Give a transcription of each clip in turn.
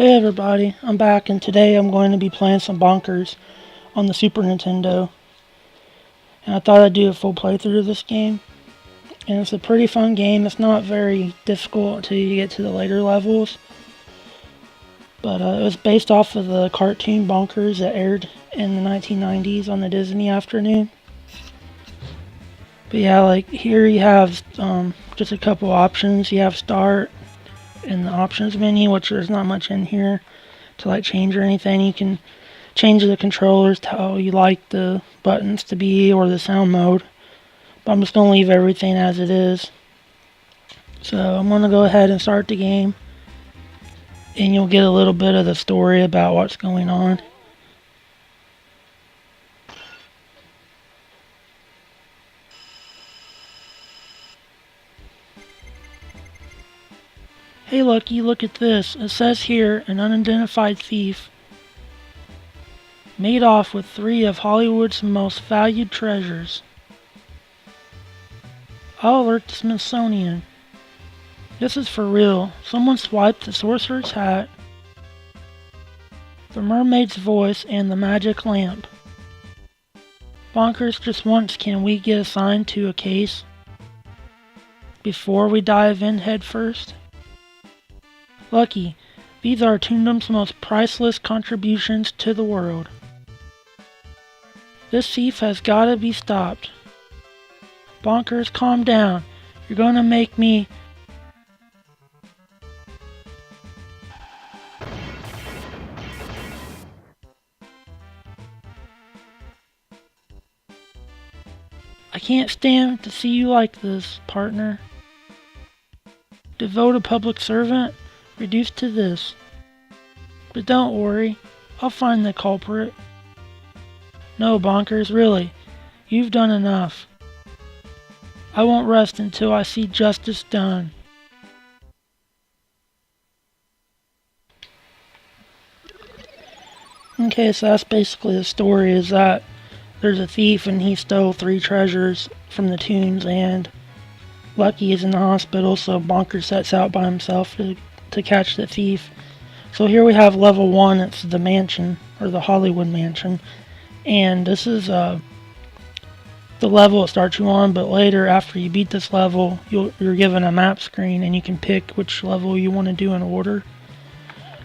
Hey everybody, I'm back and today I'm going to be playing some Bonkers on the Super Nintendo. And I thought I'd do a full playthrough of this game. And it's a pretty fun game. It's not very difficult until you get to the later levels. But it was based off of the cartoon Bonkers that aired in the 1990s on the Disney afternoon. But yeah, like here you have just a couple options. You have start in the options menu, which there's not much in here to like change or anything. You can change the controllers to how you like the buttons to be or the sound mode, but I'm just going to leave everything as it is. So I'm going to go ahead and start the game, and you'll get a little bit of the story about what's going on. Hey Lucky, look at this. It says here, an unidentified thief made off with 3 of Hollywood's most valued treasures. I'll alert the Smithsonian. This is for real. Someone swiped the sorcerer's hat, the mermaid's voice, and the magic lamp. Bonkers, just once can we get assigned to a case before we dive in head first? Lucky, these are Toondom's most priceless contributions to the world. This thief has gotta be stopped. Bonkers, calm down. You're gonna make me... I can't stand to see you like this, partner. Devoted public servant, reduced to this. But don't worry, I'll find the culprit. No, Bonkers, really, you've done enough. I won't rest until I see justice done. Okay, so that's basically the story, is that there's a thief and he stole 3 treasures from the Toons, and Lucky is in the hospital, so Bonkers sets out by himself to catch the thief. So here we have level 1, it's the mansion, or the Hollywood mansion. And this is the level it starts you on, but later after you beat this level, you're given a map screen and you can pick which level you want to do in order.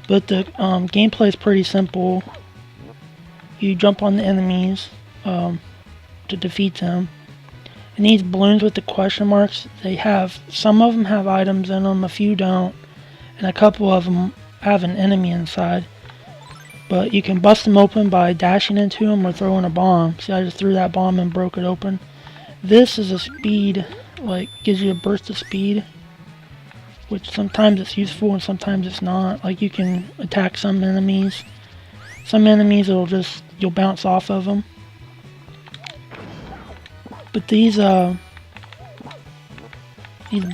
But the gameplay is pretty simple. You jump on the enemies to defeat them. And these balloons with the question marks, some of them have items in them, a few don't, and a couple of them have an enemy inside. But you can bust them open by dashing into them or throwing a bomb. See, I just threw that bomb and broke it open. This is a speed, like, gives you a burst of speed, which sometimes it's useful and sometimes it's not. Like, you can attack some enemies. Some enemies, you'll bounce off of them. But these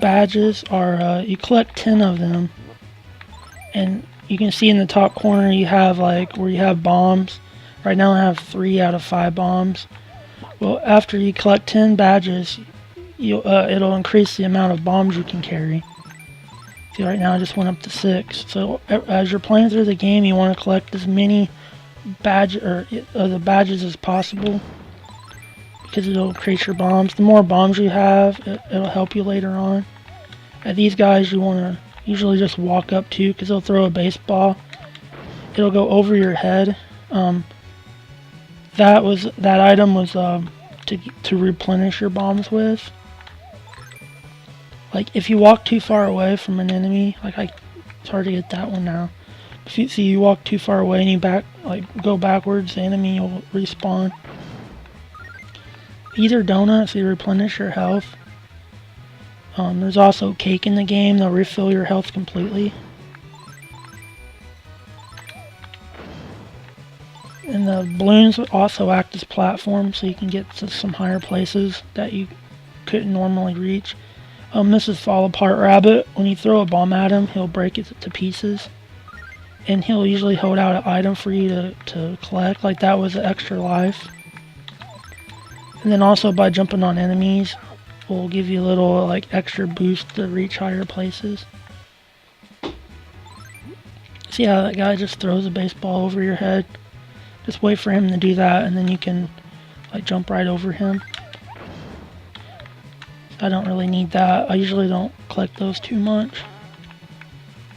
badges are, you collect 10 of them. And you can see in the top corner you have where you have bombs. Right now I have 3 out of 5 bombs. Well, after you collect 10 badges, it'll increase the amount of bombs you can carry. See, right now I just went up to 6. So as you're playing through the game, you want to collect as many the badges as possible, because it'll increase your bombs. The more bombs you have, it'll help you later on. And these guys you want to usually just walk up to, because they'll throw a baseball. It'll go over your head. That item was to replenish your bombs with. Like, if you walk too far away from an enemy, it's hard to get that one now. If you walk too far away and you go backwards, the enemy will respawn. Either donuts, they replenish your health. There's also cake in the game, they'll refill your health completely. And the balloons also act as platforms, so you can get to some higher places that you couldn't normally reach. This is Fall Apart Rabbit. When you throw a bomb at him, he'll break it to pieces. And he'll usually hold out an item for you to collect, like that was an extra life. And then also by jumping on enemies, will give you a little extra boost to reach higher places. See how that guy just throws a baseball over your head? Just wait for him to do that, and then you can like jump right over him. I don't really need that. I usually don't collect those too much.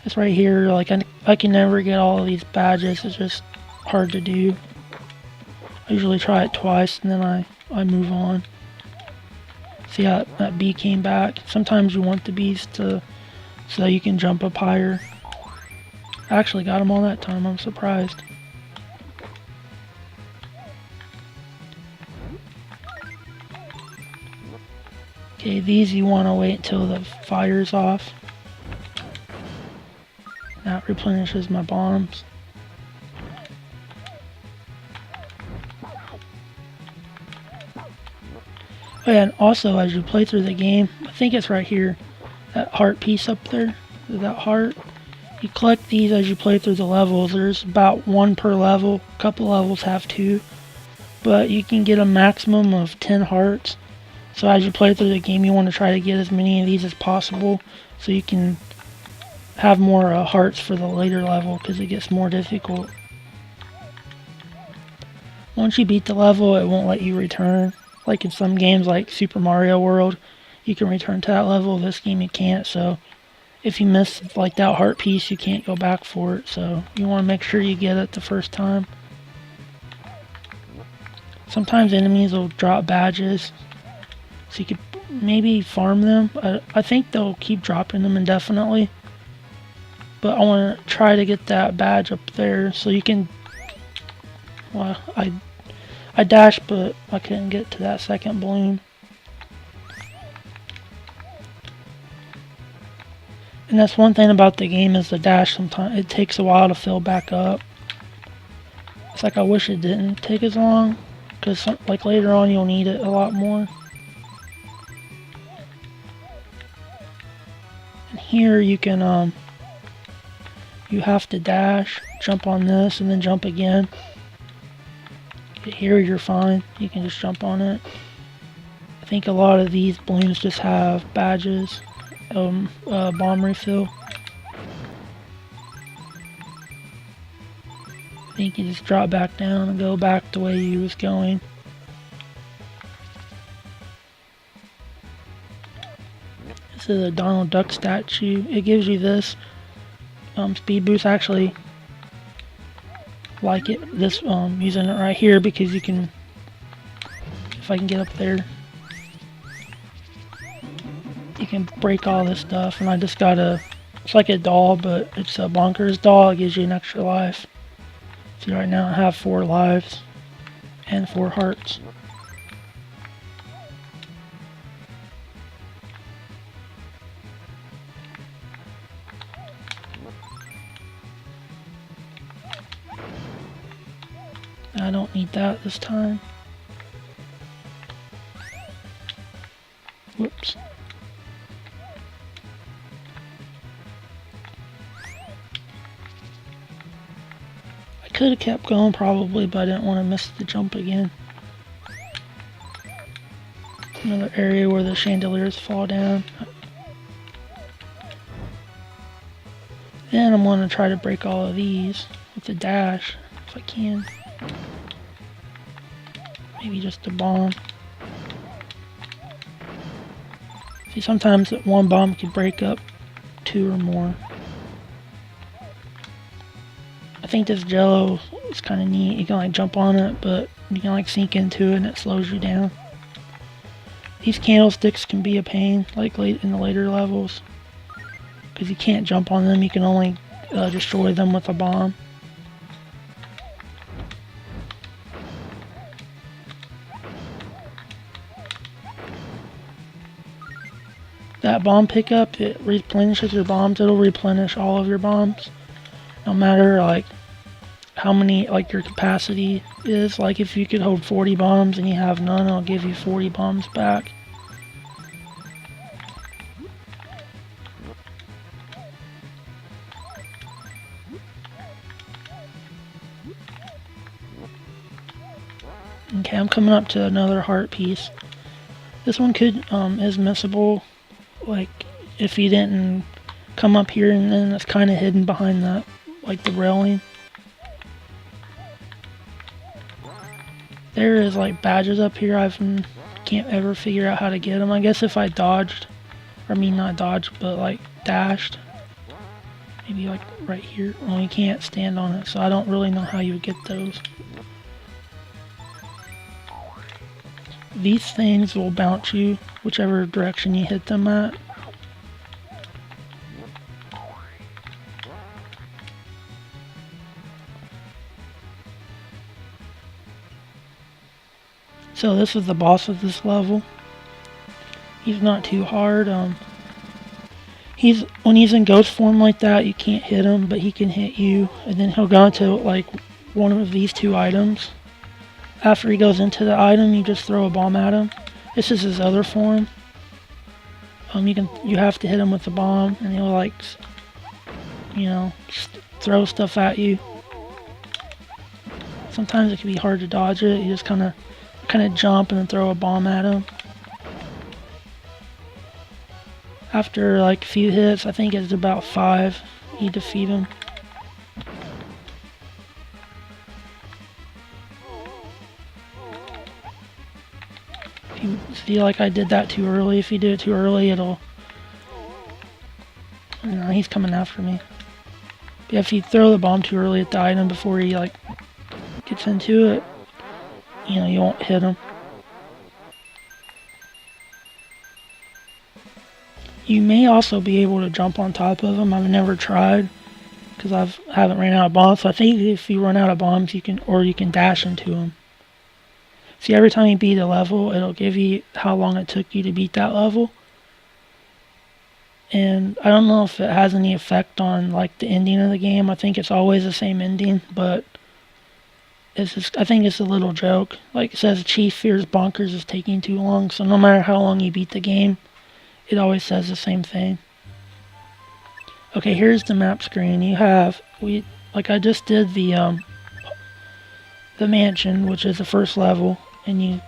It's right here, like I can never get all of these badges. It's just hard to do. I usually try it twice and then I move on. See how that bee came back? Sometimes you want the bees so that you can jump up higher. I actually got them all that time, I'm surprised. Okay, these you want to wait until the fire's off. That replenishes my bombs. Oh yeah, and also as you play through the game, I think it's right here, that heart piece up there, that heart. You collect these as you play through the levels. There's about one per level. A couple levels have two. But you can get a maximum of 10 hearts. So as you play through the game, you want to try to get as many of these as possible so you can have more hearts for the later level because it gets more difficult. Once you beat the level, it won't let you return. Like in some games like Super Mario World, you can return to that level. This game you can't, so if you miss like that heart piece, you can't go back for it. So you want to make sure you get it the first time. Sometimes enemies will drop badges, so you could maybe farm them. I think they'll keep dropping them indefinitely. But I want to try to get that badge up there so you can... Well, I dashed, but I couldn't get to that second balloon. And that's one thing about the game is the dash. Sometimes it takes a while to fill back up. It's like I wish it didn't take as long, because like later on you'll need it a lot more. And here you can you have to dash, jump on this, and then jump again. Here you're fine. You can just jump on it. I think a lot of these balloons just have badges. Bomb refill. I think you just drop back down and go back the way you was going. This is a Donald Duck statue. It gives you this speed boost. I actually like it. This using it right here because you can, if I can get up there, you can break all this stuff. And I just got it's like a doll, but it's a Bonkers doll. It gives you an extra life. So right now I have 4 lives and 4 hearts. I don't need that this time. Whoops. I could have kept going probably, but I didn't want to miss the jump again. Another area where the chandeliers fall down. And I'm going to try to break all of these with the dash if I can. Maybe just a bomb. See, sometimes one bomb can break up 2 or more. I think this jello is kind of neat. You can like jump on it, but you can like sink into it and it slows you down. These candlesticks can be a pain, like late in the later levels, because you can't jump on them. You can only destroy them with a bomb. That bomb pickup, it replenishes your bombs. It'll replenish all of your bombs, no matter like how many, like your capacity is. Like if you could hold 40 bombs and you have none, it'll give you 40 bombs back. Okay, I'm coming up to another heart piece. This one is missable. Like if you didn't come up here, and then it's kind of hidden behind that like the railing. There is like badges up here. Can't ever figure out how to get them. I guess if I dodged, or I mean not dodged, but like dashed, maybe like right here. Well, you can't stand on it, so I don't really know how you would get those. These things will bounce you whichever direction you hit them at. So this is the boss of this level. He's not too hard. When he's in ghost form like that, you can't hit him, but he can hit you, and then he'll go into like one of these two items. After he goes into the item, you just throw a bomb at him. This is his other form. You have to hit him with the bomb, and he'll like, throw stuff at you. Sometimes it can be hard to dodge it. You just kind of jump and then throw a bomb at him. After like a few hits, I think it's about 5, you defeat him. If you feel like I did that too early, if you do it too early, he's coming after me. But if you throw the bomb too early at the item before he like gets into it, you won't hit him. You may also be able to jump on top of them. I've never tried because I haven't ran out of bombs. So I think if you run out of bombs, you can dash into them. See, every time you beat a level, it'll give you how long it took you to beat that level. And I don't know if it has any effect on like the ending of the game. I think it's always the same ending, but I think it's a little joke. Like it says, Chief fears Bonkers is taking too long. So no matter how long you beat the game, it always says the same thing. Okay, here's the map screen. I just did the mansion, which is the first level, and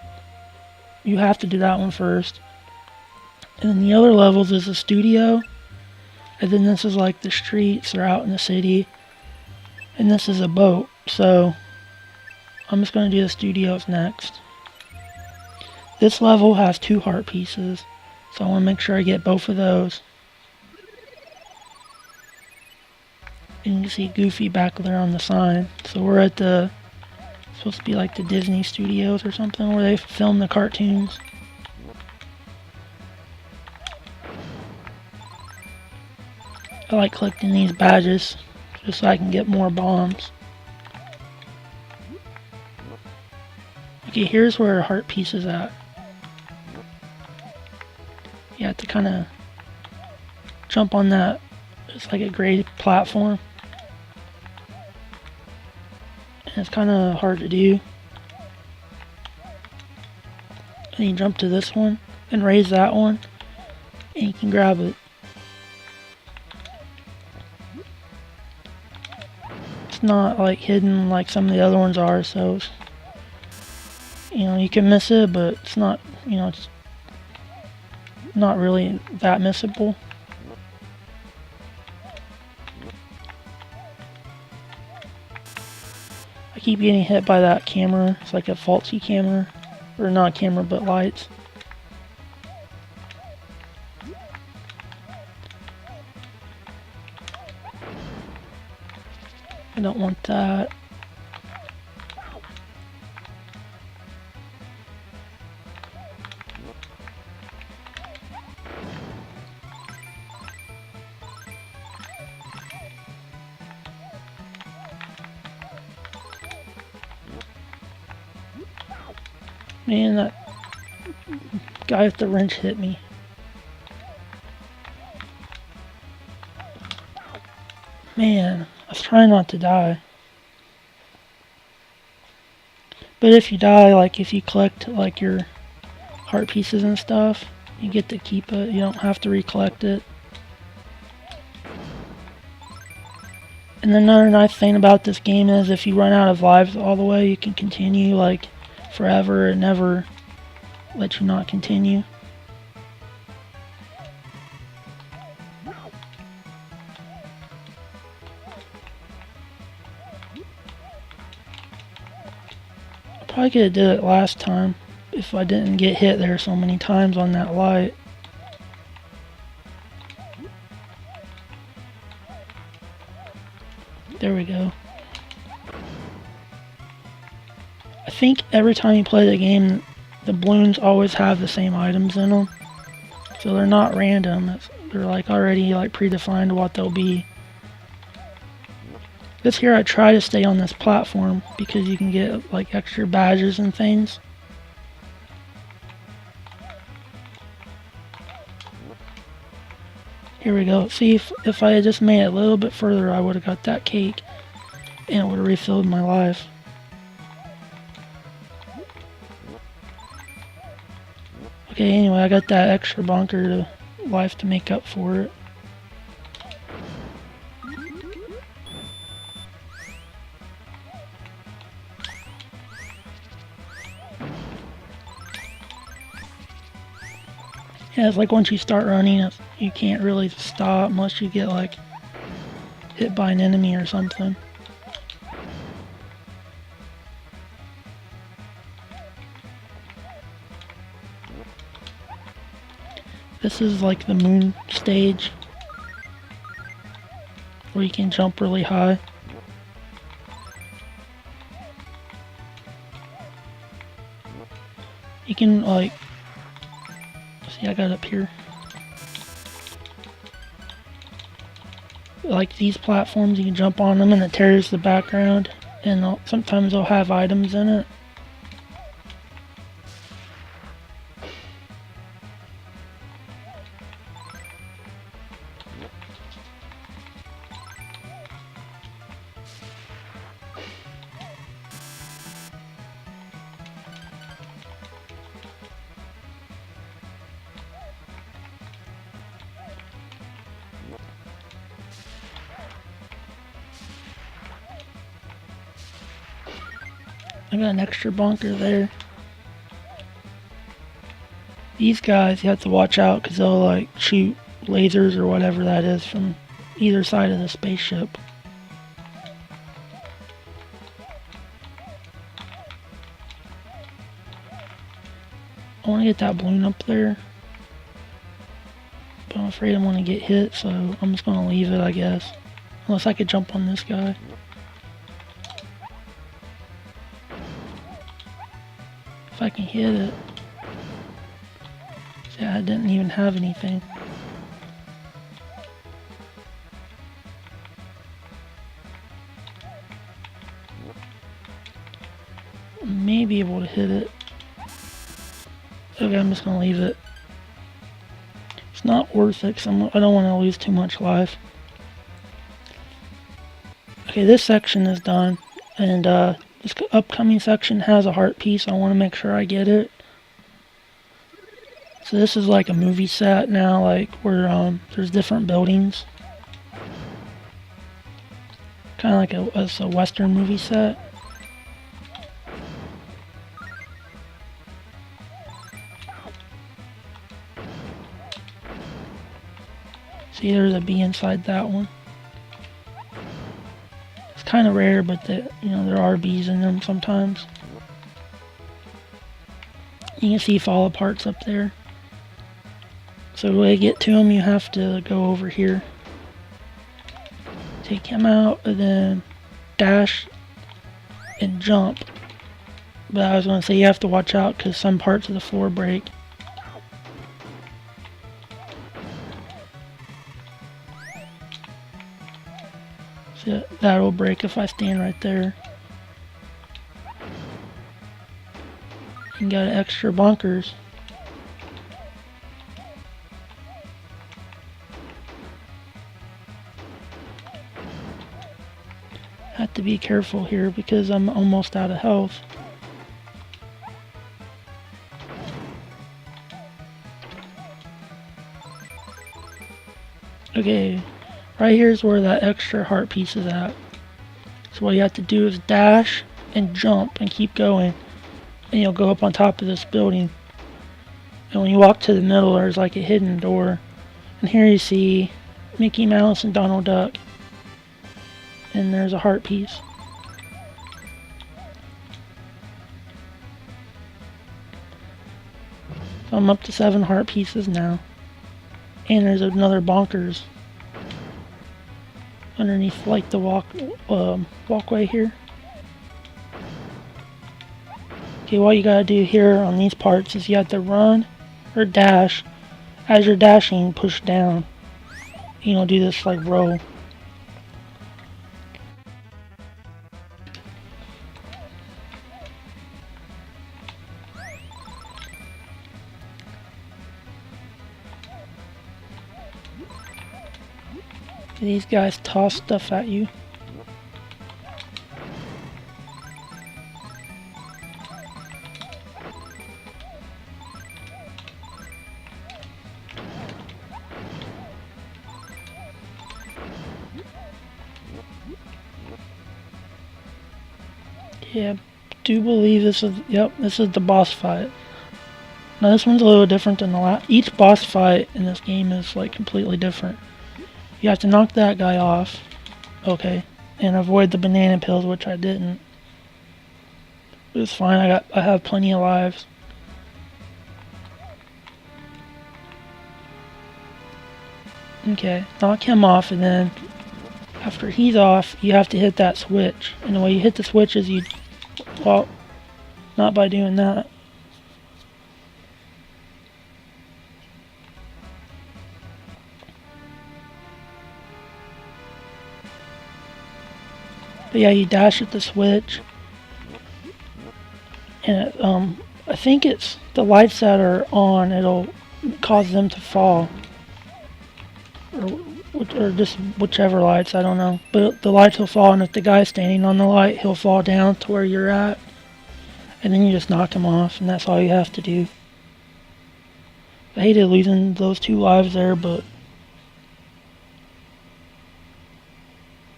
you have to do that one first. And then the other levels is the studio, and then this is like the streets or out in the city, and this is a boat. So I'm just going to do the studios next. This level has 2 heart pieces. So I want to make sure I get both of those. And you can see Goofy back there on the sign. So we're at supposed to be like the Disney Studios or something where they film the cartoons. I like collecting these badges just so I can get more bombs. Okay, here's where heart piece is at. You have to kind of jump on that. It's like a gray platform. And it's kind of hard to do. And you jump to this one and raise that one. And you can grab it. It's not like hidden like some of the other ones are, so you can miss it, but it's not, it's not really that missable. I keep getting hit by that camera. It's like a faulty camera. Or not camera, but lights. I don't want that. Man, that guy with the wrench hit me. Man, I was trying not to die. But if you die, like if you collect like your heart pieces and stuff, you get to keep it. You don't have to recollect it. And another nice thing about this game is if you run out of lives all the way, you can continue like forever and never let you not continue. Probably could have did it last time if I didn't get hit there so many times on that light. There we go. I think every time you play the game, the balloons always have the same items in them. So they're not random. They're like already like predefined what they'll be. This here I try to stay on this platform because you can get like extra badges and things. Here we go. See, if I had just made it a little bit further, I would have got that cake and it would have refilled my life. Okay, anyway, I got that extra bonker life to make up for it. Yeah, it's like once you start running, you can't really stop unless you get like hit by an enemy or something. This is like the moon stage where you can jump really high. You can like, see, I got up here. Like these platforms, you can jump on them and it tears the background, and sometimes they'll have items in it. I got an extra bunker there. These guys, you have to watch out because they'll like shoot lasers or whatever that is from either side of the spaceship. I want to get that balloon up there, but I'm afraid I'm going to get hit, so I'm just going to leave it, I guess. Unless I could jump on this guy. If I can hit it. Yeah, I didn't even have anything. I may be able to hit it. Okay, I'm just gonna leave it. It's not worth it because I don't want to lose too much life. Okay, this section is done, and this upcoming section has a heart piece. I want to make sure I get it. So this is like a movie set now, like where there's different buildings. Kind of like a Western movie set. See, there's a bee inside that one. It's kind of rare, but there are bees in them sometimes. You can see fall aparts up there. So the way to get to them, you have to go over here. Take him out, and then dash and jump. But I was going to say you have to watch out because some parts of the floor break. So that'll break if I stand right there. And got extra bunkers. Have to be careful here because I'm almost out of health. Okay, right here is where that extra heart piece is at. So what you have to do is dash and jump and keep going, and you'll go up on top of this building. And when you walk to the middle, there's like a hidden door, and here you see Mickey Mouse and Donald Duck. And there's a heart piece. So I'm up to 7 heart pieces now. And there's another Bonkers underneath like the walkway here. Okay, what you gotta do here on these parts is you have to run or dash. As you're dashing, push down. You know, do this like roll. These guys toss stuff at you. Yeah, do believe this is, yep, this is the boss fight. Now this one's a little different than the last. Each boss fight in this game is like completely different. You have to knock that guy off, okay, and avoid the banana pills, which I didn't. But it's fine. I have plenty of lives. Okay, knock him off, and then after he's off, you have to hit that switch. And the way you hit the switch is you, well, not by doing that. But yeah, you dash at the switch, and I think it's the lights that are on. It'll cause them to fall, or just whichever lights. I don't know. But the lights will fall, and if the guy's standing on the light, he'll fall down to where you're at, and then you just knock him off, and that's all you have to do. I hated losing those 2 lives there, but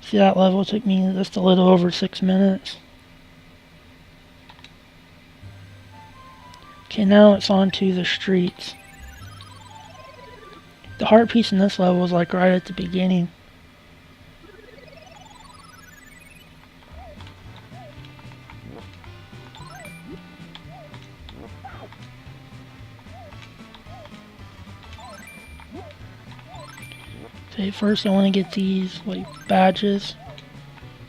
see, that level took me just a little over 6 minutes. Okay, now it's on to the streets. The heart piece in this level is like right at the beginning. Okay, first I want to get these like badges.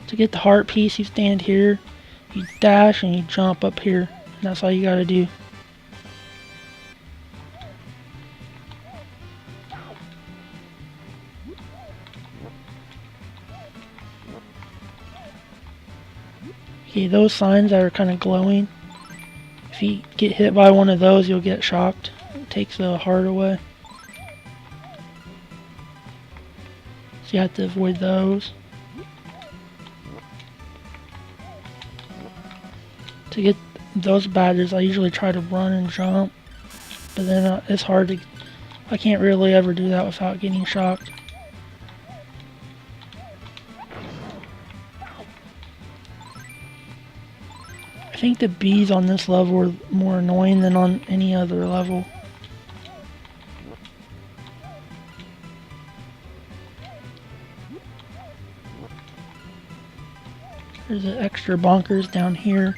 To get the heart piece, you stand here, you dash, and you jump up here. And that's all you gotta do. Okay, those signs that are kind of glowing, if you get hit by one of those, you'll get shocked. It takes the heart away. So you have to avoid those. To get those badges, I usually try to run and jump, but then it's hard to, I can't really ever do that without getting shocked. I think the bees on this level are more annoying than on any other level. There's an extra Bonkers down here.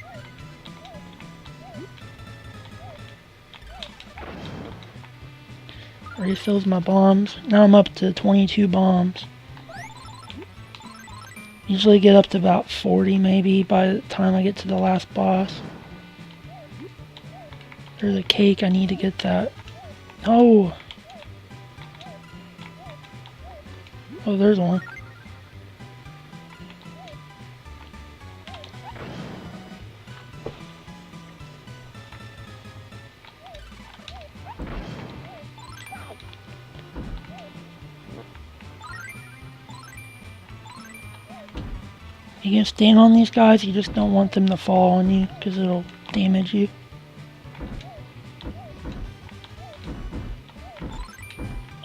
Refills my bombs. Now I'm up to 22 bombs. Usually get up to about 40 maybe by the time I get to the last boss. There's a cake, I need to get that. Oh! Oh, there's one. You can stand on these guys, you just don't want them to fall on you because it'll damage you.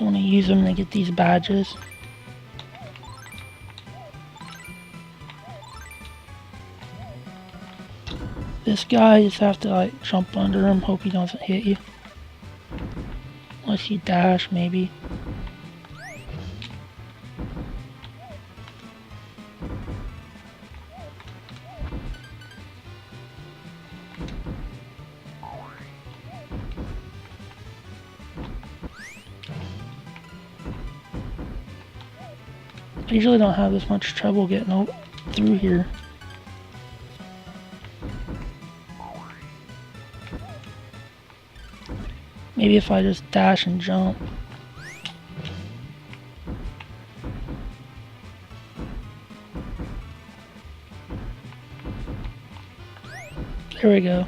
I want to use them to get these badges. This guy, you just have to like jump under him, hope he doesn't hit you. Unless you dash, maybe. I usually don't have this much trouble getting through here. Maybe if I just dash and jump. There we go.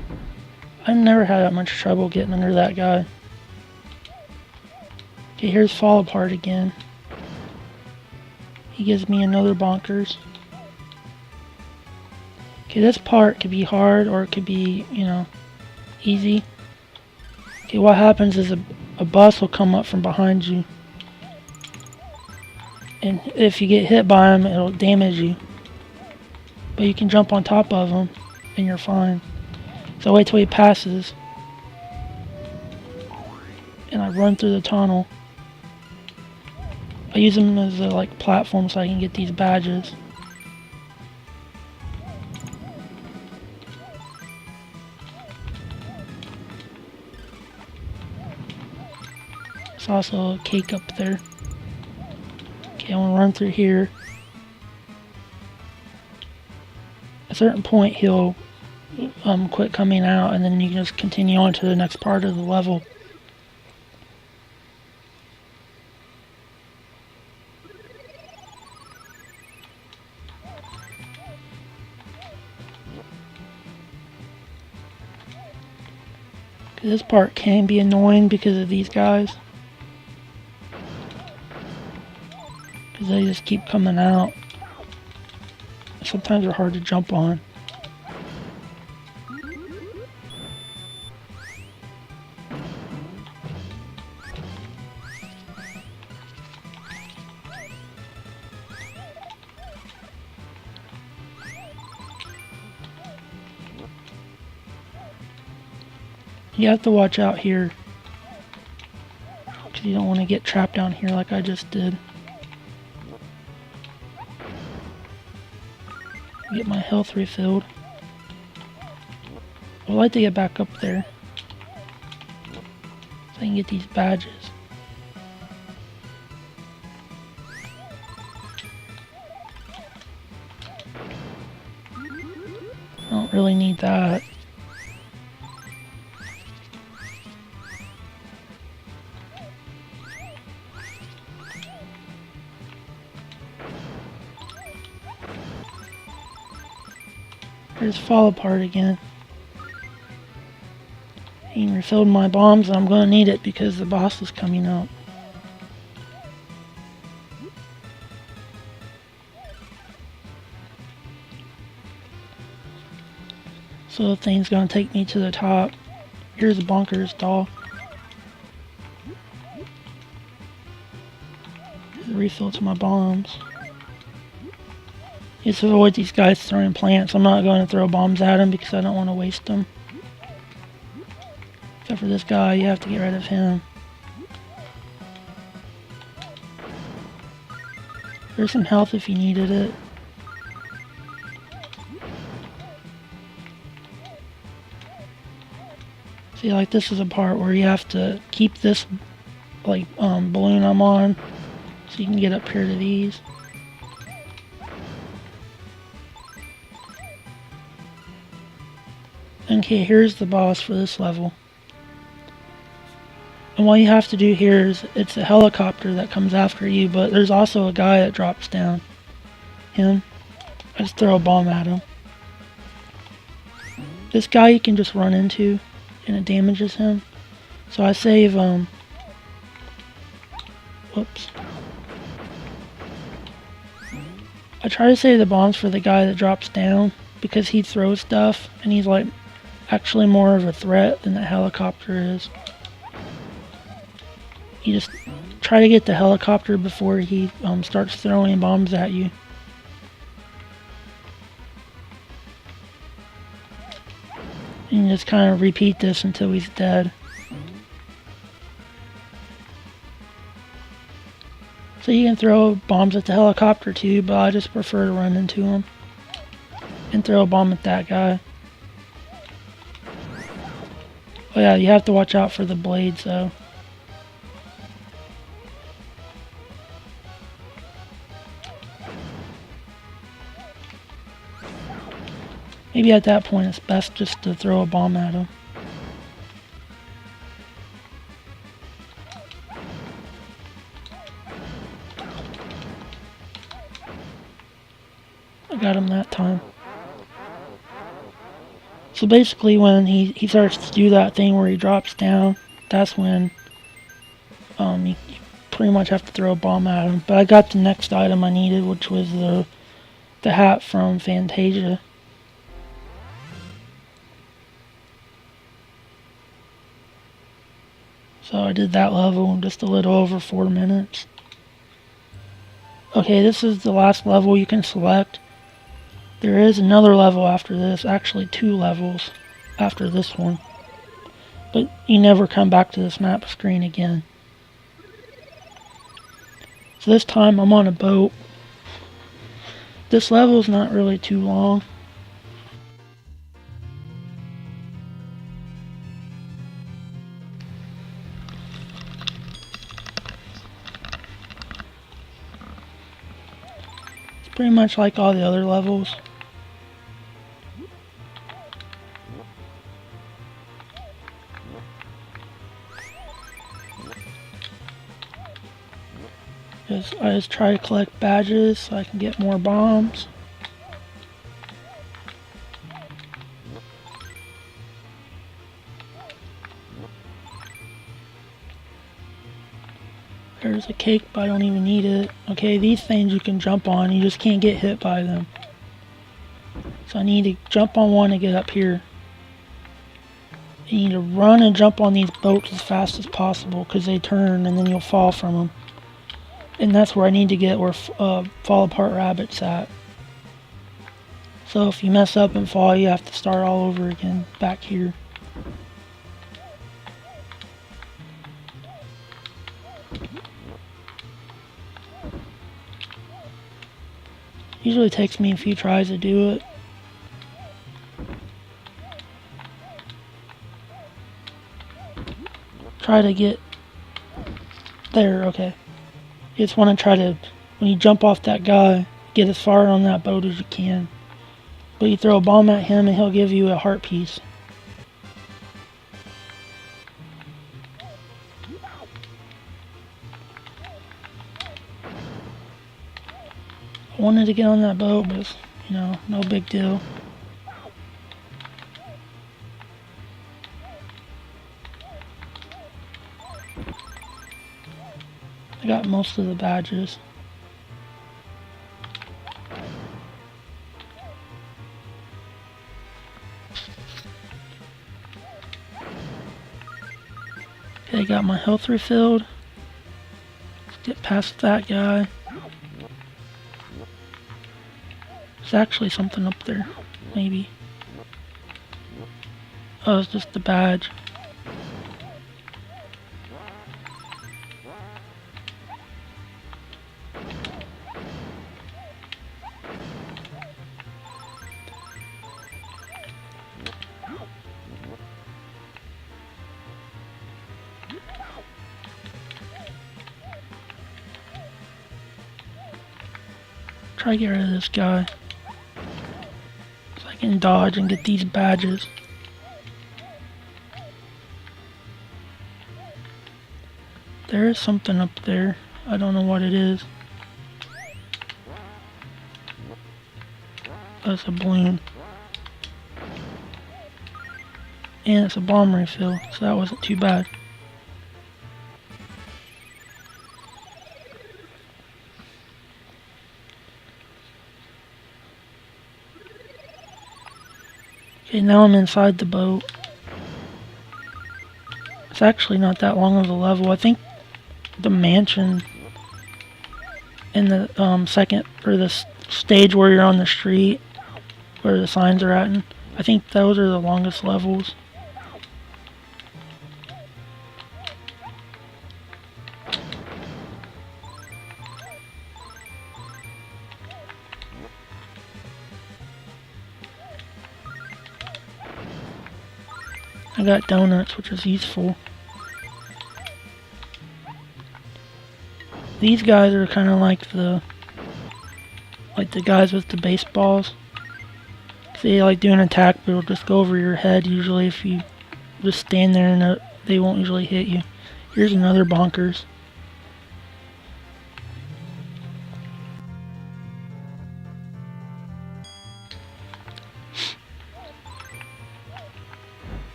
I've never had that much trouble getting under that guy. Okay, here's Fall Apart again. He gives me another Bonkers. Okay, this part could be hard or it could be, you know, easy. Okay, what happens is a bus will come up from behind you. And if you get hit by him, it'll damage you. But you can jump on top of him and you're fine. So wait till he passes. And I run through the tunnel. I use them as a like platform so I can get these badges. There's also a cake up there. Okay, I'm gonna run through here. At a certain point he'll quit coming out, and then you can just continue on to the next part of the level. This part can be annoying because of these guys. Because they just keep coming out. Sometimes they're hard to jump on. You have to watch out here, because you don't want to get trapped down here like I just did. Get my health refilled. I'd like to get back up there, so I can get these badges. I don't really need that. Here's Fall Apart again. He refilled my bombs and I'm gonna need it because the boss is coming out. So the thing's gonna take me to the top. Here's a Bonkers doll. Here's a refill to my bombs. Just avoid these guys throwing plants. I'm not going to throw bombs at them because I don't want to waste them. Except for this guy, you have to get rid of him. There's some health if you needed it. See, like this is a part where you have to keep this like balloon I'm on so you can get up here to these. Okay, here's the boss for this level. And what you have to do here is, it's a helicopter that comes after you, but there's also a guy that drops down. Him. I just throw a bomb at him. This guy you can just run into, and it damages him. So I save, whoops. I try to save the bombs for the guy that drops down, because he throws stuff, and he's like, actually more of a threat than the helicopter is. You just try to get the helicopter before he starts throwing bombs at you. And you just kind of repeat this until he's dead. So you can throw bombs at the helicopter too, but I just prefer to run into him and throw a bomb at that guy. Oh yeah, you have to watch out for the blades though. Maybe at that point it's best just to throw a bomb at him. I got him that time. So basically when he starts to do that thing where he drops down, that's when you pretty much have to throw a bomb at him. But I got the next item I needed, which was the hat from Fantasia. So I did that level in just a little over 4 minutes. Okay, this is the last level you can select. There is another level after this, actually 2 levels after this one. But you never come back to this map screen again. So this time I'm on a boat. This level's not really too long. It's pretty much like all the other levels. I just try to collect badges so I can get more bombs. There's a cake, but I don't even need it. Okay, these things you can jump on, you just can't get hit by them. So I need to jump on one to get up here. You need to run and jump on these boats as fast as possible because they turn and then you'll fall from them. And that's where I need to get where Fall Apart Rabbit's at. So if you mess up and fall, you have to start all over again back here. Usually takes me a few tries to do it. Try to get there, okay. You just want to try to, when you jump off that guy, get as far on that boat as you can. But you throw a bomb at him and he'll give you a heart piece. I wanted to get on that boat, but you know, no big deal. I got most of the badges. Okay, I got my health refilled. Let's get past that guy. There's actually something up there, maybe. Oh, it's just the badge. Try to get rid of this guy so I can dodge and get these badges. There is something up there. I don't know what it is. Oh, it's a balloon. And it's a bomb refill, so that wasn't too bad. Okay, now I'm inside the boat. It's actually not that long of a level. I think the mansion in the second, or the stage where you're on the street, where the signs are at, and I think those are the longest levels. I got donuts, which is useful. These guys are kind of like the guys with the baseballs. They like do an attack, but it'll just go over your head usually if you just stand there and they won't usually hit you. Here's another Bonkers.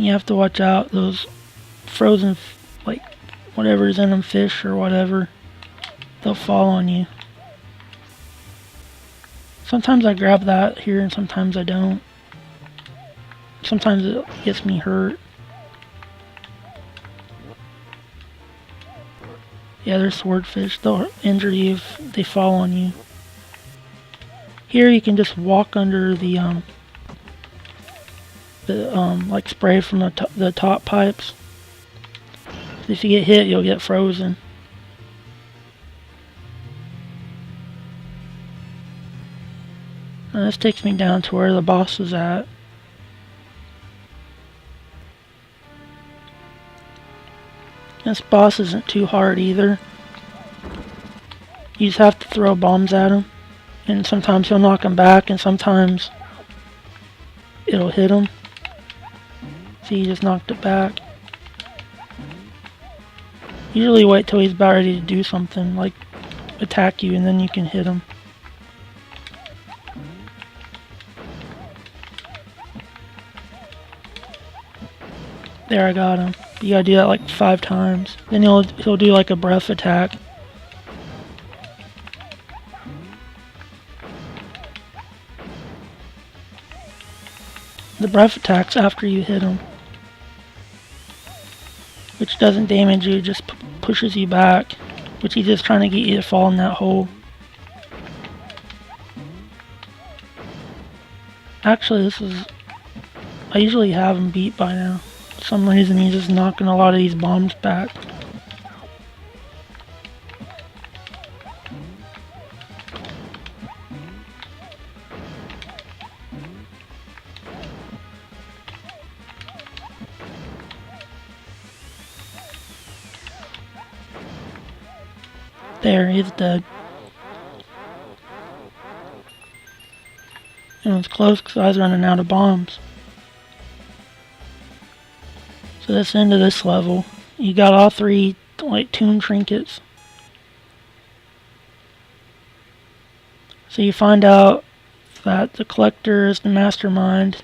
You have to watch out those frozen, like, whatever's in them, fish or whatever, they'll fall on you. Sometimes I grab that here and sometimes I don't. Sometimes it gets me hurt. Yeah, they're swordfish. They'll injure you if they fall on you. Here you can just walk under the like spray from the top pipes. If you get hit, you'll get frozen. Now this takes me down to where the boss is at. This boss isn't too hard either. You just have to throw bombs at him, and sometimes he'll knock him back, and sometimes it'll hit him. See, he just knocked it back. Usually wait till he's about ready to do something, like attack you, and then you can hit him. There, I got him. You gotta do that like 5 times. Then he'll do like a breath attack. The breath attack's after you hit him, which doesn't damage you, just pushes you back, which he's just trying to get you to fall in that hole. Actually, I usually have him beat by now. For some reason he's just knocking a lot of these bombs back. There, he's dead. It was close because I was running out of bombs. So that's the end of this level. You got all 3 like tomb trinkets. So you find out that the collector is the mastermind.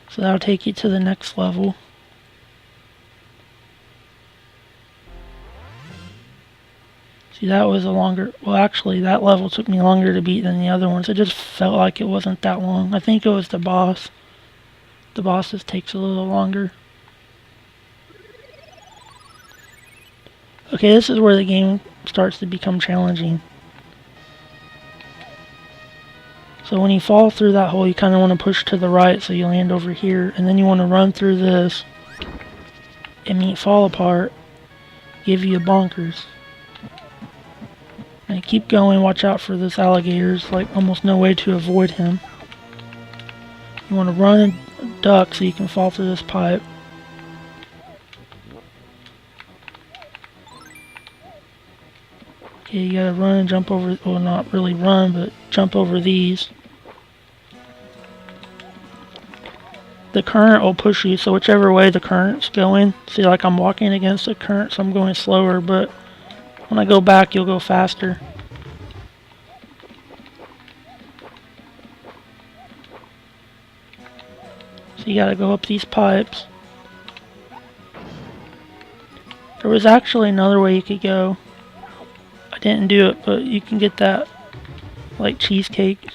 So that'll take you to the next level. See, that was a longer, well actually that level took me longer to beat than the other ones. It just felt like it wasn't that long. I think it was the boss. The boss just takes a little longer. Okay, this is where the game starts to become challenging. So when you fall through that hole, you kind of want to push to the right so you land over here, and then you want to run through this and meet Fall Apart, give you a Bonkers. And keep going, watch out for this alligator. There's like almost no way to avoid him. You want to run and duck so you can fall through this pipe. Okay, you gotta run and jump over, well not really run, but jump over these. The current will push you, so whichever way the current's going. See, like I'm walking against the current, so I'm going slower, but when I go back, you'll go faster. So you gotta go up these pipes. There was actually another way you could go. I didn't do it, but you can get that, like, cheesecake.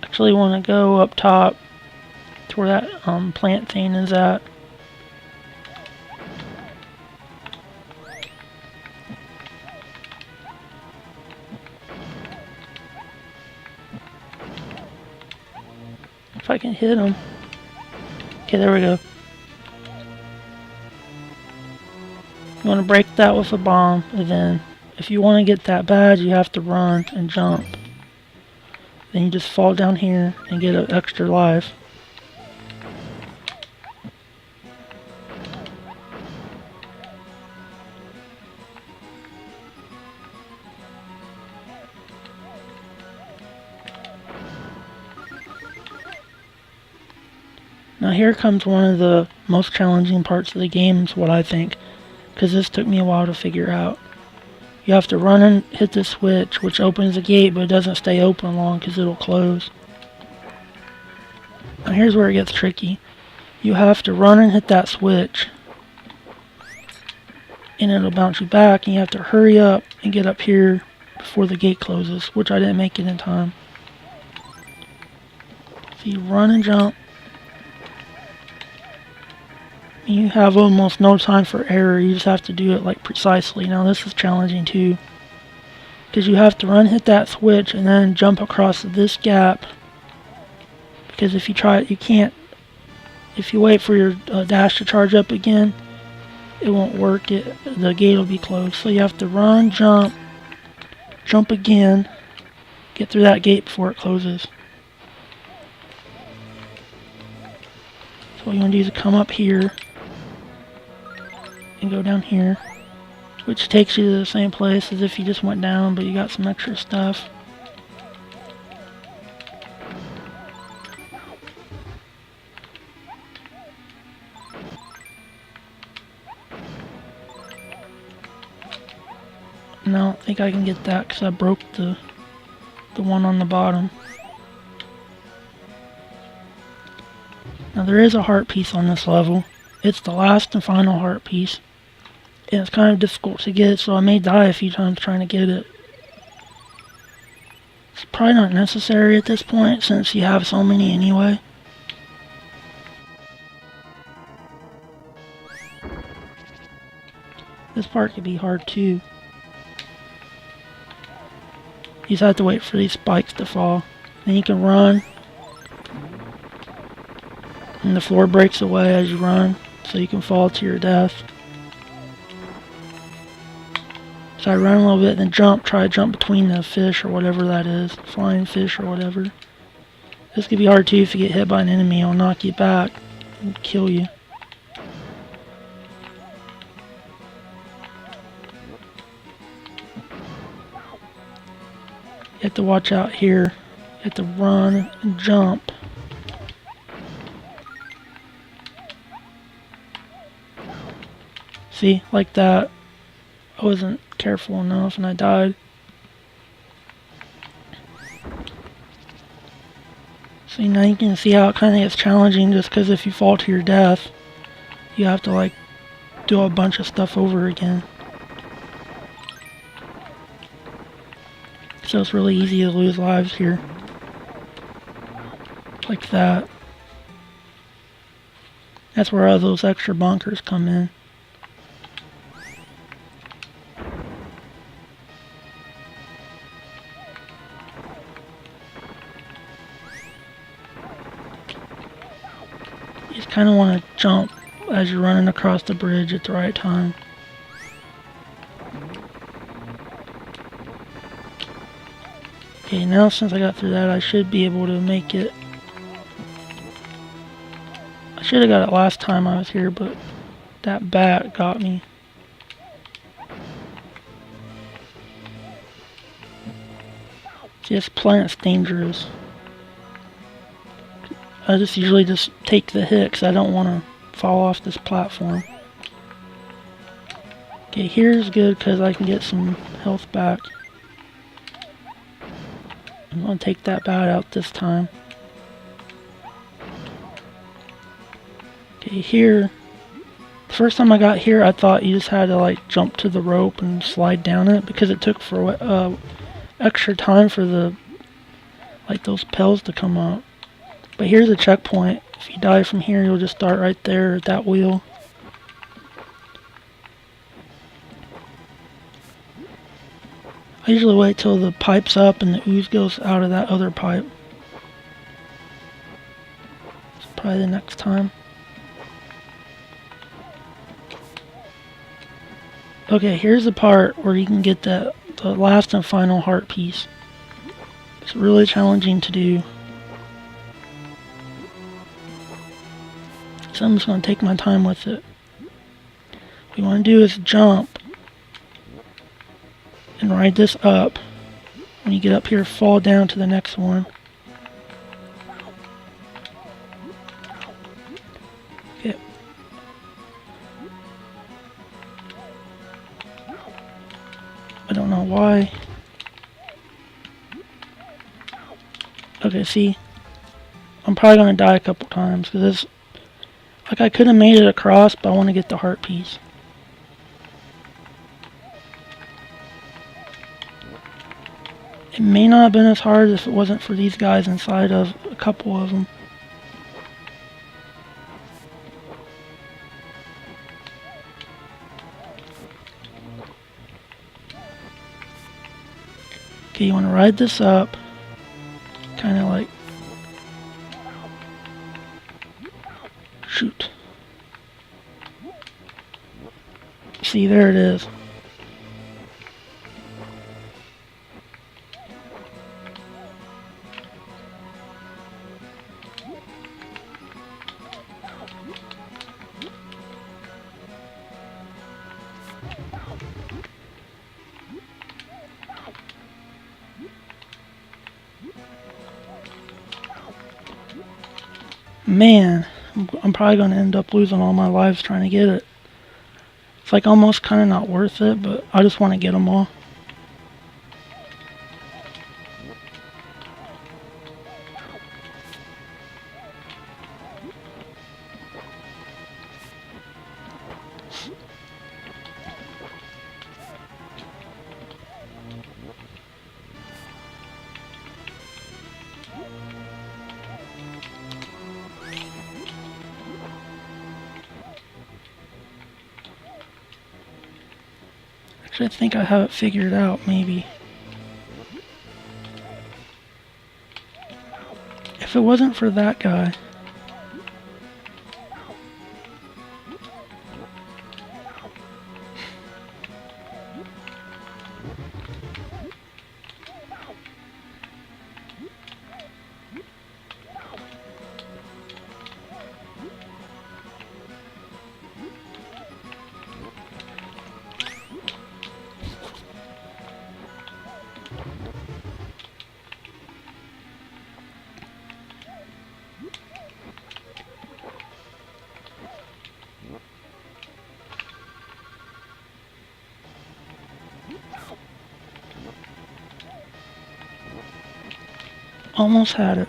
Actually want to go up top to where that plant thing is at. If I can hit him. Okay, there we go. You want to break that with a bomb, and then if you want to get that badge, you have to run and jump. Then you just fall down here and get an extra life. Now here comes one of the most challenging parts of the game, is what I think, because this took me a while to figure out. You have to run and hit the switch, which opens the gate, but it doesn't stay open long because it'll close. Now here's where it gets tricky. You have to run and hit that switch, and it'll bounce you back, and you have to hurry up and get up here before the gate closes, which I didn't make it in time. So you run and jump. You have almost no time for error, you just have to do it like precisely. Now this is challenging too, because you have to run, hit that switch, and then jump across this gap, because if you try it, you can't. If you wait for your dash to charge up again, it won't work, the gate will be closed. So you have to run, jump again, get through that gate before it closes. So what you want to do is come up here and go down here, which takes you to the same place as if you just went down, but you got some extra stuff. And I don't think I can get that because I broke the one on the bottom. Now there is a heart piece on this level. It's the last and final heart piece. And it's kind of difficult to get, so I may die a few times trying to get it. It's probably not necessary at this point since you have so many anyway. This part could be hard too. You just have to wait for these spikes to fall. Then you can run. And the floor breaks away as you run, so you can fall to your death. So I run a little bit, then jump, try to jump between the fish or whatever that is, flying fish or whatever. This could be hard too if you get hit by an enemy, it'll knock you back and kill you. You have to watch out here. You have to run and jump. See, like that. I wasn't careful enough and I died. See, now you can see how it kind of gets challenging just because if you fall to your death, you have to like do a bunch of stuff over again. So it's really easy to lose lives here. Like that. That's where all those extra bonkers come in. You just kind of want to jump as you're running across the bridge at the right time. Okay, now since I got through that, I should be able to make it. I should have got it last time I was here, but that bat got me. See, this plant's dangerous. I just usually just take the hit because I don't want to fall off this platform. Okay, here's good because I can get some health back. I'm going to take that bat out this time. Okay, here. The first time I got here, I thought you just had to like jump to the rope and slide down it because it took for extra time for the those pills to come up. But here's a checkpoint. If you die from here, you'll just start right there at that wheel. I usually wait till the pipe's up and the ooze goes out of that other pipe. It's probably the next time. Okay, here's the part where you can get the last and final heart piece. It's really challenging to do. So I'm just going to take my time with it. What you want to do is jump and ride this up. When you get up here, fall down to the next one. Okay. I don't know why. Okay, see? I'm probably going to die a couple times because this... Like, I could have made it across, but I want to get the heart piece. It may not have been as hard if it wasn't for these guys inside of a couple of them. Okay, you want to ride this up. Kind of like... Shoot. See, there it is. Man, I'm probably going to end up losing all my lives trying to get it. It's like almost kind of not worth it, but I just want to get them all. Actually, I think I have it figured out, maybe. If it wasn't for that guy... Almost had it.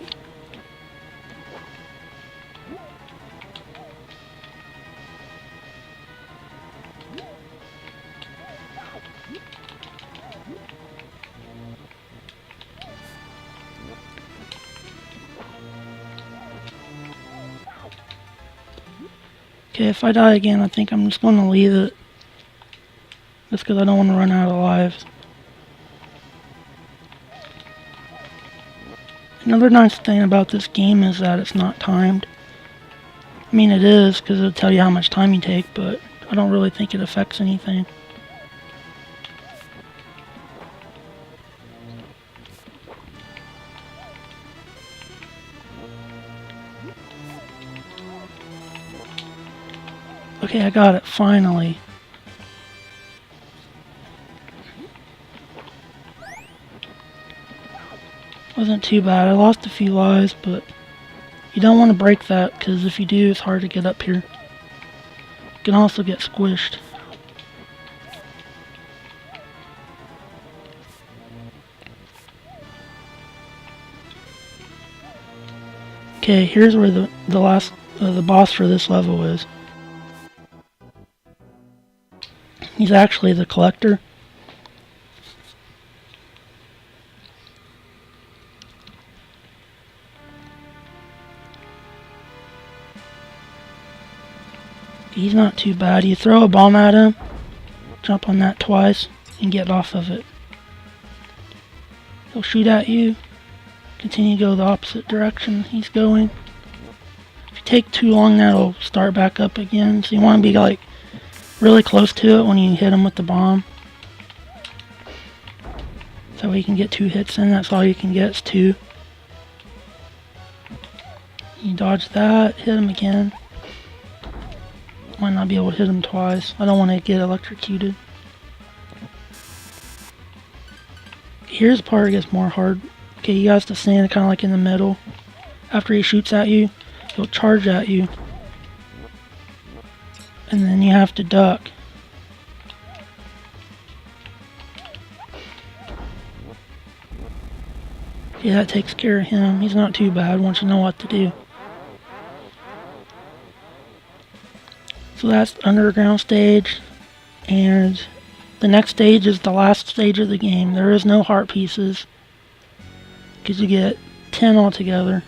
Okay, if I die again, I think I'm just going to leave it. Just because I don't want to run out of lives. Another nice thing about this game is that it's not timed. I mean, it is, because it'll tell you how much time you take, but I don't really think it affects anything. Okay, I got it, finally. Wasn't too bad. I lost a few lives, but you don't want to break that, because if you do, it's hard to get up here. You can also get squished. Okay, here's where the boss for this level is. He's actually the collector. He's not too bad. You throw a bomb at him, jump on that twice, and get off of it. He'll shoot at you. Continue to go the opposite direction he's going. If you take too long, that'll start back up again. So you want to be like really close to it when you hit him with the bomb. So he can get 2 hits in. That's all you can get is 2. You dodge that, hit him again. Might not be able to hit him twice. I don't want to get electrocuted. Here's the part that gets more hard. Okay, you guys to stand kind of like in the middle. After he shoots at you, he'll charge at you. And then you have to duck. Yeah, that takes care of him. He's not too bad once you know what to do. So that's the underground stage, and the next stage is the last stage of the game. There is no heart pieces, because you get 10 altogether.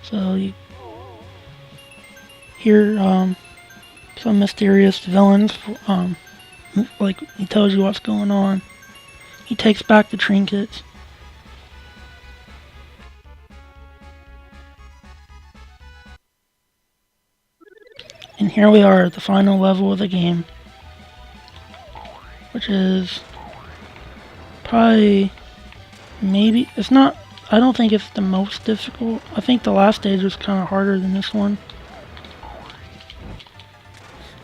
So you hear some mysterious villains, like he tells you what's going on. He takes back the trinkets. And here we are at the final level of the game, which is probably, maybe, it's not, I don't think it's the most difficult. I think the last stage was kind of harder than this one.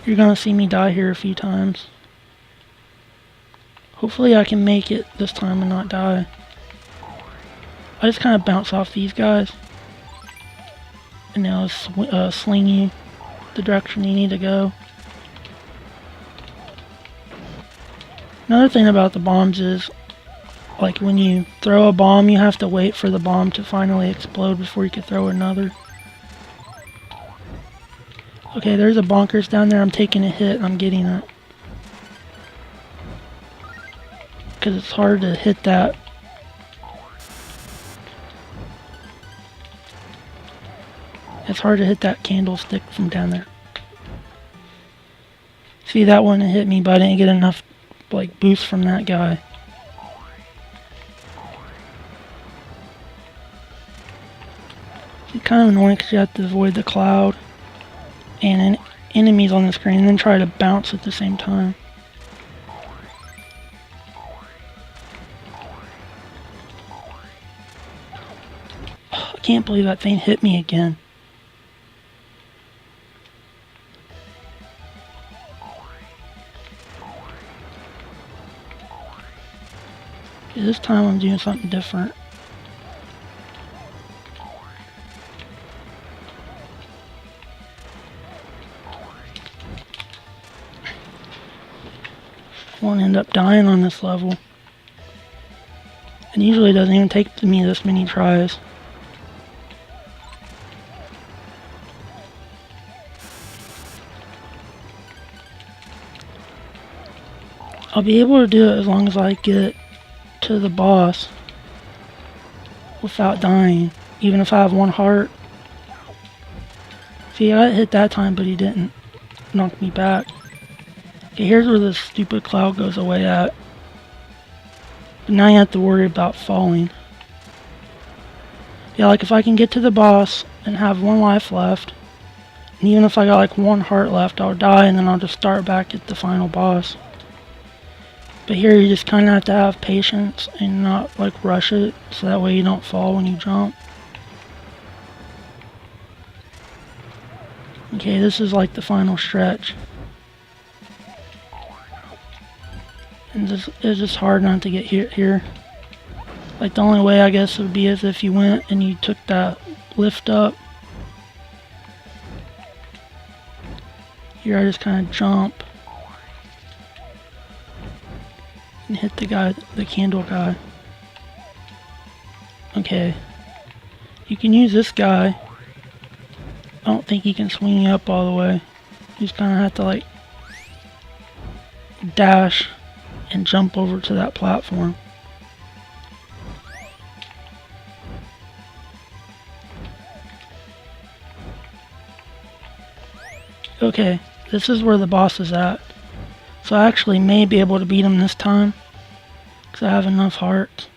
You're gonna see me die here a few times. Hopefully I can make it this time and not die. I just kind of bounce off these guys, and they'll sling you the direction you need to go. Another thing about the bombs is, like when you throw a bomb, you have to wait for the bomb to finally explode before you can throw another. Okay, there's a Bonkers down there. I'm taking a hit and I'm getting it. Because it's hard to hit that. It's hard to hit that candlestick from down there. See, that one hit me, but I didn't get enough like boost from that guy. It's kind of annoying because you have to avoid the cloud and enemies on the screen and then try to bounce at the same time. I can't believe that thing hit me again. This time I'm doing something different. I won't end up dying on this level. And usually it doesn't even take me this many tries. I'll be able to do it as long as I get to the boss without dying, even if I have 1 heart. See, I got hit that time, but he didn't knock me back. Okay, here's where this stupid cloud goes away at. But now you have to worry about falling. Yeah, like if I can get to the boss and have 1 life left, and even if I got like 1 heart left, I'll die and then I'll just start back at the final boss. But here you just kind of have to have patience and not like rush it, so that way you don't fall when you jump. Okay, this is like the final stretch. And it's just hard not to get hit here. Like the only way I guess would be is if you went and you took that lift up. Here I just kind of jump and hit the guy, the candle guy. Okay. You can use this guy. I don't think he can swing you up all the way. You just kind of have to like dash and jump over to that platform. Okay, this is where the boss is at. So I actually may be able to beat him this time, because because I have enough hearts.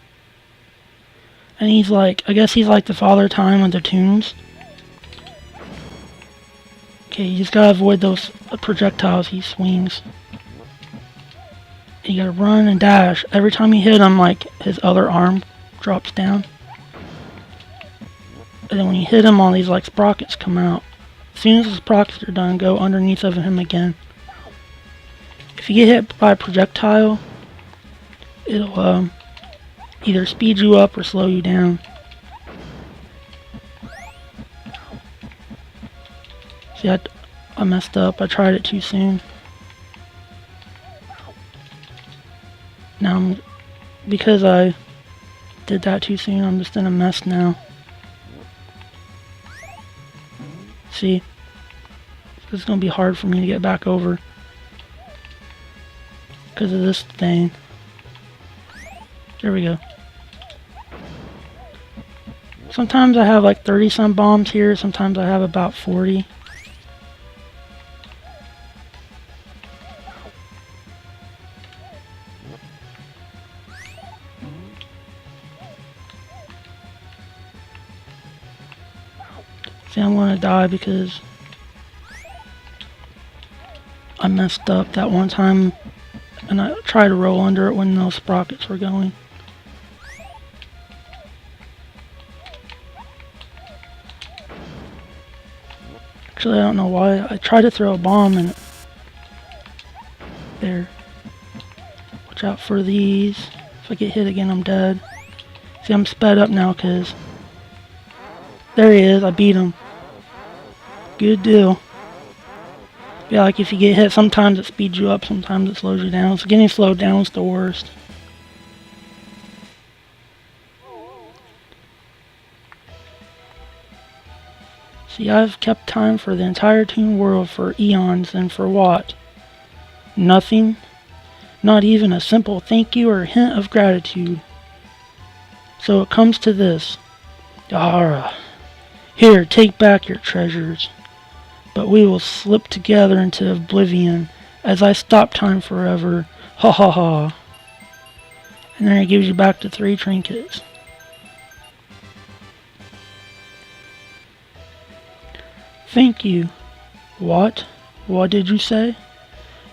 And he's like, I guess he's like the father time of the tombs. Okay, you just gotta avoid those projectiles he swings. You gotta run and dash. Every time you hit him, like, his other arm drops down. And then when you hit him, all these, like, sprockets come out. As soon as the sprockets are done, go underneath of him again. If you get hit by a projectile, it'll, either speed you up or slow you down. See, I messed up. I tried it too soon. Now, because I did that too soon, I'm just in a mess now. See? This is going to be hard for me to get back over. Because of this thing. There we go. Sometimes I have like 30 some bombs here, sometimes I have about 40. See, I'm gonna die because I messed up that one time and I tried to roll under it when those sprockets were going. Actually, I don't know why. I tried to throw a bomb and there. Watch out for these. If I get hit again, I'm dead. See, I'm sped up now because there he is. I beat him. Good deal. Yeah, like if you get hit, sometimes it speeds you up, sometimes it slows you down. So getting slowed down is the worst. See, I've kept time for the entire Toon world for eons, and for what? Nothing? Not even a simple thank you or a hint of gratitude. So it comes to this. Ara. Here, take back your treasures. But we will slip together into oblivion as I stop time forever. Ha ha ha. And then it gives you back to 3 trinkets. Thank you. What? What did you say?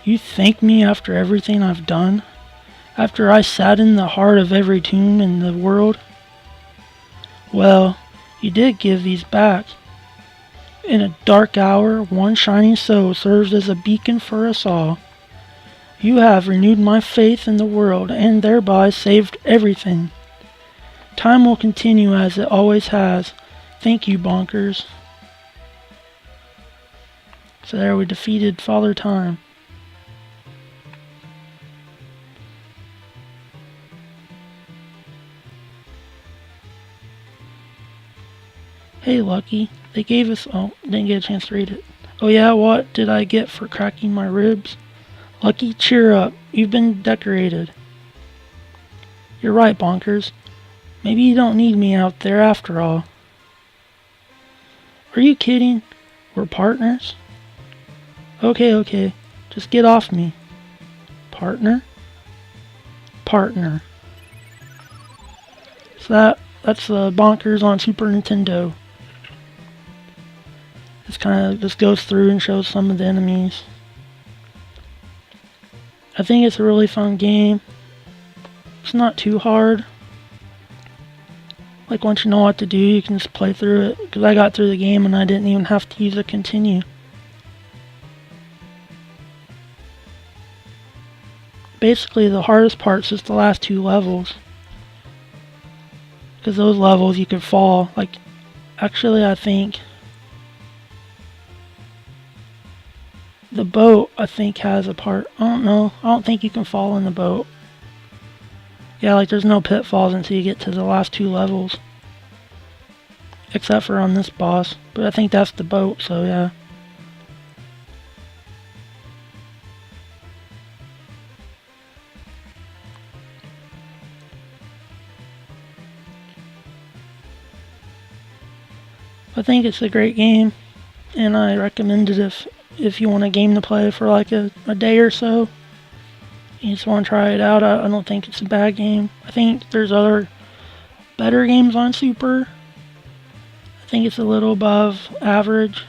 You thank me after everything I've done? After I sat in the heart of every tomb in the world? Well, you did give these back. In a dark hour, one shining soul serves as a beacon for us all. You have renewed my faith in the world and thereby saved everything. Time will continue as it always has. Thank you, Bonkers. So there we defeated Father Time. Hey, Lucky. They gave us... Oh, didn't get a chance to read it. Oh yeah, what did I get for cracking my ribs? Lucky, cheer up. You've been decorated. You're right, Bonkers. Maybe you don't need me out there after all. Are you kidding? We're partners? Okay. Just get off me. Partner? Partner. So that's Bonkers on Super Nintendo. This kind of just goes through and shows some of the enemies. I think it's a really fun game. It's not too hard. Like once you know what to do, you can just play through it. Because I got through the game and I didn't even have to use a continue. Basically, the hardest part's just the last 2 levels. Because those levels you could fall. Like, actually, I think the boat, I think, has a part. I don't know. I don't think you can fall in the boat. Yeah, like there's no pitfalls until you get to the last 2 levels. Except for on this boss. But I think that's the boat, so yeah. I think it's a great game, and I recommend it if you want a game to play for like a day or so. You just want to try it out. I don't think it's a bad game. I think there's other better games on Super. I think it's a little above average.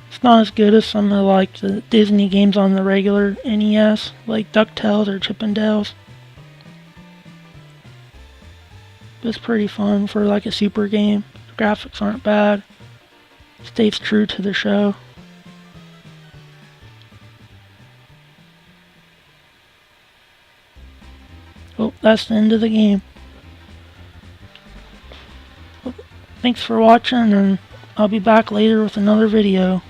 It's not as good as some of like the Disney games on the regular NES, like DuckTales or Chippendales. But it's pretty fun for like a Super game. The graphics aren't bad. Stays true to the show. Oh, that's the end of the game. Thanks for watching, and I'll be back later with another video.